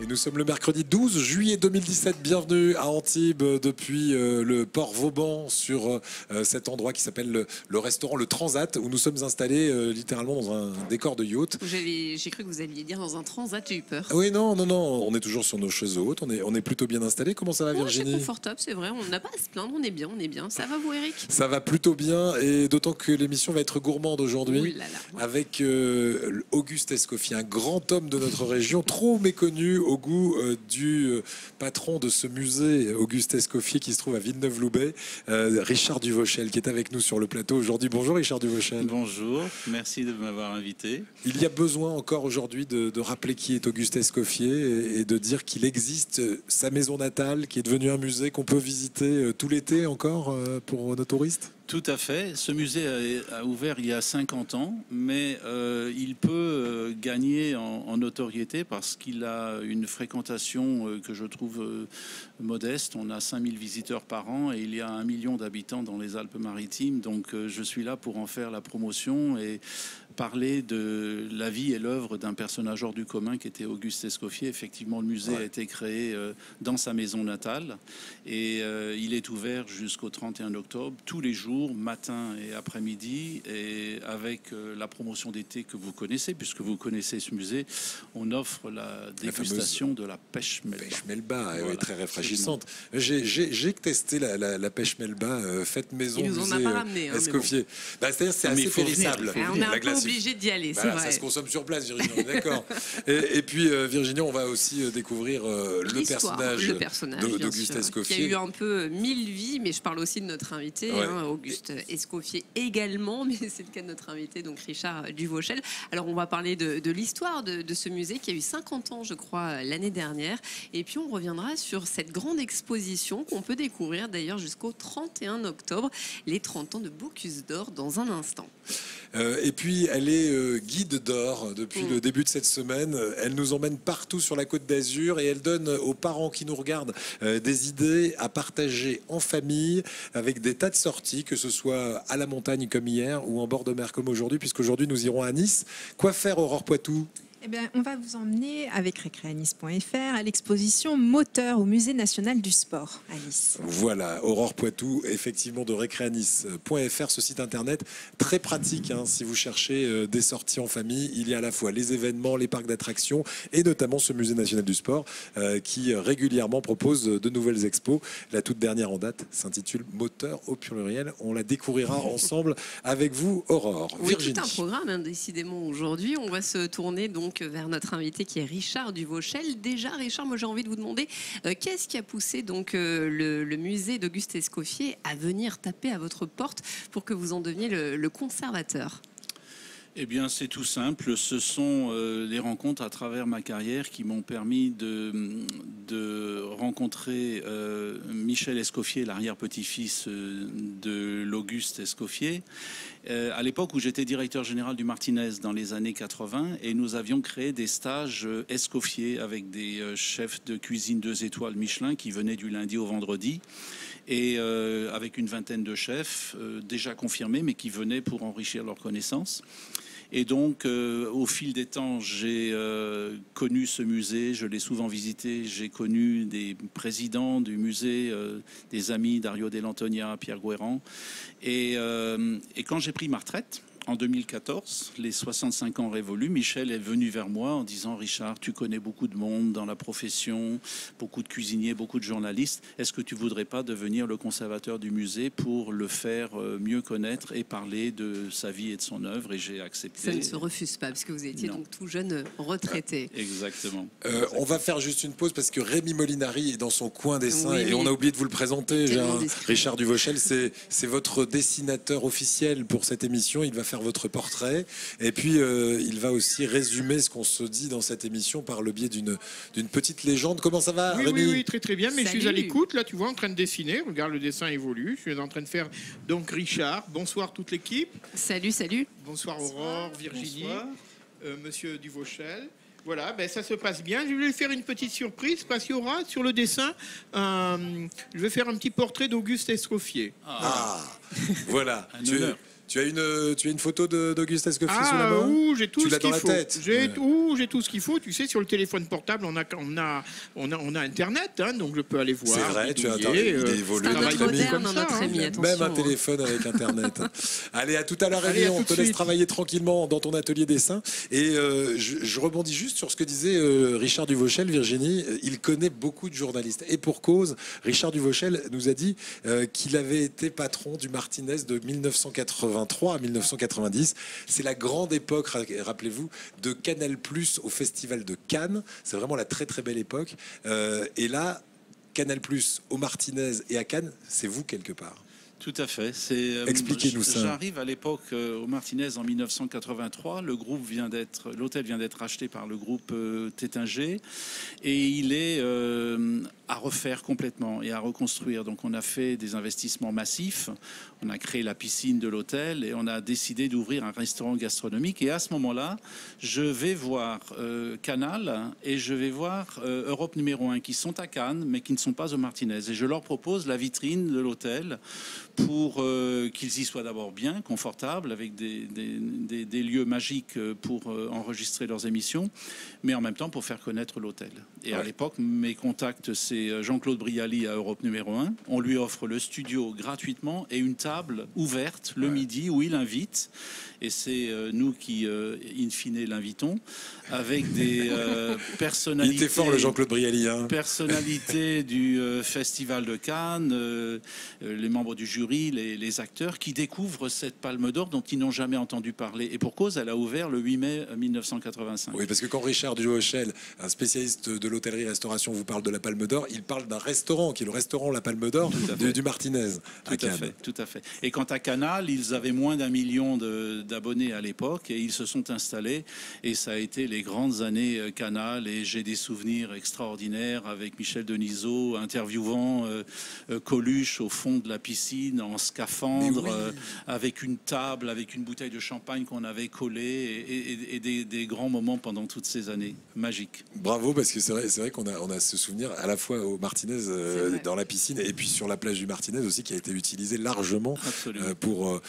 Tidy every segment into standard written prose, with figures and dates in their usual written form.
Nous sommes le mercredi 12 juillet 2017. Bienvenue à Antibes depuis le port Vauban sur cet endroit qui s'appelle le restaurant Le Transat, où nous sommes installés littéralement dans un décor de yacht. J'ai cru que vous alliez dire dans un transat, j'ai eu peur. Oui, non, on est toujours sur nos chaises hautes, on est plutôt bien installés. Comment ça va, Virginie? C'est confortable, c'est vrai, on n'a pas à se plaindre, on est bien. Ça va vous, Eric? Ça va plutôt bien, et d'autant que l'émission va être gourmande aujourd'hui, avec Auguste Escoffier, un grand homme de notre région, trop méconnu au goût du patron de ce musée, Auguste Escoffier, qui se trouve à Villeneuve-Loubet, Richard Duvauchel, qui est avec nous sur le plateau aujourd'hui. Bonjour Richard Duvauchel. Bonjour, merci de m'avoir invité. Il y a besoin encore aujourd'hui de rappeler qui est Auguste Escoffier et de dire qu'il existe sa maison natale, qui est devenue un musée qu'on peut visiter tout l'été encore pour nos touristes. Tout à fait. Ce musée a ouvert il y a 50 ans, mais il peut gagner en notoriété parce qu'il a une fréquentation que je trouve modeste. On a 5000 visiteurs par an et il y a 1 million d'habitants dans les Alpes-Maritimes. Donc je suis là pour en faire la promotion et parler de la vie et l'œuvre d'un personnage hors du commun qui était Auguste Escoffier. Effectivement, le musée a été créé dans sa maison natale et il est ouvert jusqu'au 31 octobre, tous les jours, matin et après-midi, et avec la promotion d'été que vous connaissez, puisque vous connaissez ce musée, on offre la dégustation de la pêche melba. Pêche melba, voilà, oui, très rafraîchissante. J'ai testé la pêche melba faite maison. Il nous en a pas ramené, Escoffier. Bon. C'est-à-dire c'est assez périssable. On est un peu obligé d'y aller, c'est vrai. Ça se consomme sur place, Virginie, d'accord. Et puis, Virginie, on va aussi découvrir le personnage d'Auguste Escoffier. Qui a eu un peu 1000 vies, mais je parle aussi de notre invité, Auguste Escoffier également, mais c'est le cas de notre invité, donc Richard Duvauchel. Alors, on va parler de l'histoire de ce musée qui a eu 50 ans, je crois, l'année dernière. Et puis, on reviendra sur cette grande exposition qu'on peut découvrir d'ailleurs jusqu'au 31 octobre, les 30 ans de Bocuse d'Or, dans un instant. Et puis, elle est guide d'or depuis le début de cette semaine. Elle nous emmène partout sur la Côte d'Azur et elle donne aux parents qui nous regardent des idées à partager en famille avec des tas de sorties, que ce soit à la montagne comme hier ou en bord de mer comme aujourd'hui, puisqu'aujourd'hui nous irons à Nice. Quoi faire, Aurore Poitou? Eh bien, on va vous emmener avec recreanis.fr à l'exposition Moteur au Musée national du sport à Nice. Voilà, Aurore Poitou, effectivement, de recreanis.fr, ce site internet très pratique si vous cherchez des sorties en famille. Il y a à la fois les événements, les parcs d'attractions et notamment ce musée national du sport qui régulièrement propose de nouvelles expos. La toute dernière en date s'intitule Moteur au pluriel. On la découvrira ensemble avec vous, Aurore. Oui, Virginie. Tout un programme, décidément, aujourd'hui. On va se tourner donc vers notre invité qui est Richard Duvauchel. Déjà, Richard, moi j'ai envie de vous demander qu'est-ce qui a poussé donc le musée d'Auguste Escoffier à venir taper à votre porte pour que vous en deveniez le conservateur? Eh bien, c'est tout simple. Ce sont les rencontres à travers ma carrière qui m'ont permis de rencontrer Michel Escoffier, l'arrière-petit-fils de l'Auguste Escoffier, à l'époque où j'étais directeur général du Martinez dans les années 80, et nous avions créé des stages Escoffier avec des chefs de cuisine 2 étoiles Michelin qui venaient du lundi au vendredi, et avec une vingtaine de chefs déjà confirmés, mais qui venaient pour enrichir leurs connaissances. Et donc, au fil des temps, j'ai connu ce musée, je l'ai souvent visité, j'ai connu des présidents du musée, des amis, Dario Dell'Antonia, Pierre Guérand. Et quand j'ai pris ma retraite, en 2014, les 65 ans révolus, Michel est venu vers moi en disant « Richard, tu connais beaucoup de monde dans la profession, beaucoup de cuisiniers, beaucoup de journalistes. Est-ce que tu ne voudrais pas devenir le conservateur du musée pour le faire mieux connaître et parler de sa vie et de son œuvre ?» Et j'ai accepté. Ça ne se refuse pas, parce que vous étiez donc tout jeune retraité. Exactement. On va faire juste une pause parce que Rémi Molinari est dans son coin dessin et on a oublié de vous le présenter. Richard Duvauchel, c'est votre dessinateur officiel pour cette émission. Il va faire faire votre portrait. Et puis, il va aussi résumer ce qu'on se dit dans cette émission par le biais d'une petite légende. Comment ça va, Oui, Rémi? oui, très très bien. Mais Salut. je suis à l'écoute, là, tu vois, en train de dessiner. Regarde, le dessin évolue. Je suis en train de faire donc Richard. Bonsoir toute l'équipe. Salut, salut. Bonsoir Aurore, Virginie, Monsieur Duvauchel. Voilà, ben ça se passe bien. Je voulais faire une petite surprise parce qu'il y aura sur le dessin, je vais faire un petit portrait d'Auguste Escoffier. Voilà. Un honneur. Tu as une photo d'Auguste Escoffier sous la main? Ouh, j'ai tout Tu ce l'as dans qu'il la faut. tête. J'ai tout ce qu'il faut. Tu sais, sur le téléphone portable, on a Internet, hein, donc je peux aller voir. C'est vrai, tu as bidouiller, Internet. Il est évolué. C'est un notre homme ami. moderne, comme notre ça, ami, hein. attention. Même un téléphone avec Internet. Allez, à tout à l'heure, Allez, Rémi. à On tout te de laisse suite. travailler tranquillement dans ton atelier dessin. Et je rebondis juste sur ce que disait Richard Duvauchel, Virginie. Il connaît beaucoup de journalistes. Et pour cause, Richard Duvauchel nous a dit qu'il avait été patron du Martinez de 1983 à 1990. C'est la grande époque, rappelez-vous, de Canal+ au Festival de Cannes. C'est vraiment la très très belle époque. Et là, Canal+ au Martinez et à Cannes, c'est vous quelque part. Tout à fait. Expliquez-nous ça. J'arrive à l'époque au Martinez en 1983. L'hôtel vient d'être acheté par le groupe Tétinger et il est à refaire complètement et à reconstruire. Donc on a fait des investissements massifs. On a créé la piscine de l'hôtel et on a décidé d'ouvrir un restaurant gastronomique. Et à ce moment-là, je vais voir Canal et je vais voir Europe numéro 1 qui sont à Cannes mais qui ne sont pas au Martinez. Et je leur propose la vitrine de l'hôtel pour qu'ils y soient d'abord bien, confortables, avec des lieux magiques pour enregistrer leurs émissions, mais en même temps pour faire connaître l'hôtel. Et à l'époque, mes contacts, c'est Jean-Claude Brialy à Europe numéro 1. On lui offre le studio gratuitement et une table ouverte le midi où il invite. Et c'est nous qui, in fine, l'invitons, avec des personnalités... Il était fort, le Jean-Claude Brialy. Hein. Personnalités du Festival de Cannes, les membres du jury, les acteurs, qui découvrent cette Palme d'Or dont ils n'ont jamais entendu parler. Et pour cause, elle a ouvert le 8 mai 1985. Oui, parce que quand Richard Duvauchel, un spécialiste de l'hôtellerie-restauration, vous parle de la Palme d'Or, il parle d'un restaurant, qui est le restaurant La Palme d'Or du Martinez. Tout à fait. Et quant à Canal, ils avaient moins d'1 million d'abonnés à l'époque et ils se sont installés. Et ça a été les grandes années Canal. Et j'ai des souvenirs extraordinaires avec Michel Denisot interviewant Coluche au fond de la piscine en scaphandre, avec une table, avec une bouteille de champagne qu'on avait collée et des grands moments pendant toutes ces années magiques. Bravo, parce que c'est vrai qu'on a ce souvenir à la fois au Martinez dans la piscine et puis sur la plage du Martinez aussi, qui a été utilisé largement pour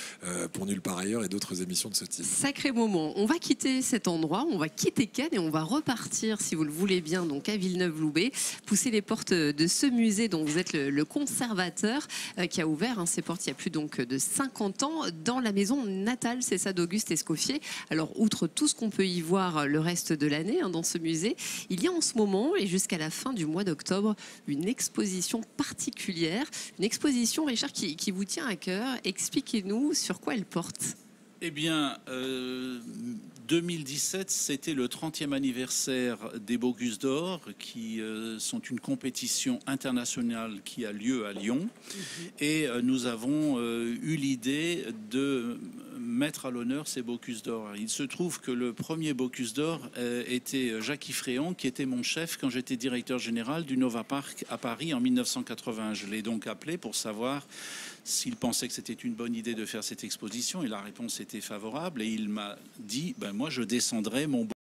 Nulle part ailleurs et d'autres émissions de ce type. Sacré moment. On va quitter cet endroit, on va quitter Cannes et on va repartir, si vous le voulez bien, donc à Villeneuve-Loubet, pousser les portes de ce musée dont vous êtes le conservateur, qui a ouvert ses portes il y a plus donc de 50 ans dans la maison natale, c'est ça, d'Auguste Escoffier. Alors, outre tout ce qu'on peut y voir le reste de l'année dans ce musée, il y a en ce moment et jusqu'à la fin du mois d'octobre une exposition particulière, une exposition, Richard, qui vous tient à cœur. Expliquez-nous sur quoi elle porte. Eh bien, 2017, c'était le 30e anniversaire des Bocuse d'Or, qui sont une compétition internationale qui a lieu à Lyon. Et nous avons eu l'idée de mettre à l'honneur ces Bocuse d'Or. Il se trouve que le premier Bocuse d'Or était Jacques Ifréon, qui était mon chef quand j'étais directeur général du Nova Park à Paris en 1980. Je l'ai donc appelé pour savoir s'il pensait que c'était une bonne idée de faire cette exposition, et la réponse était favorable, et il m'a dit, moi je descendrai mon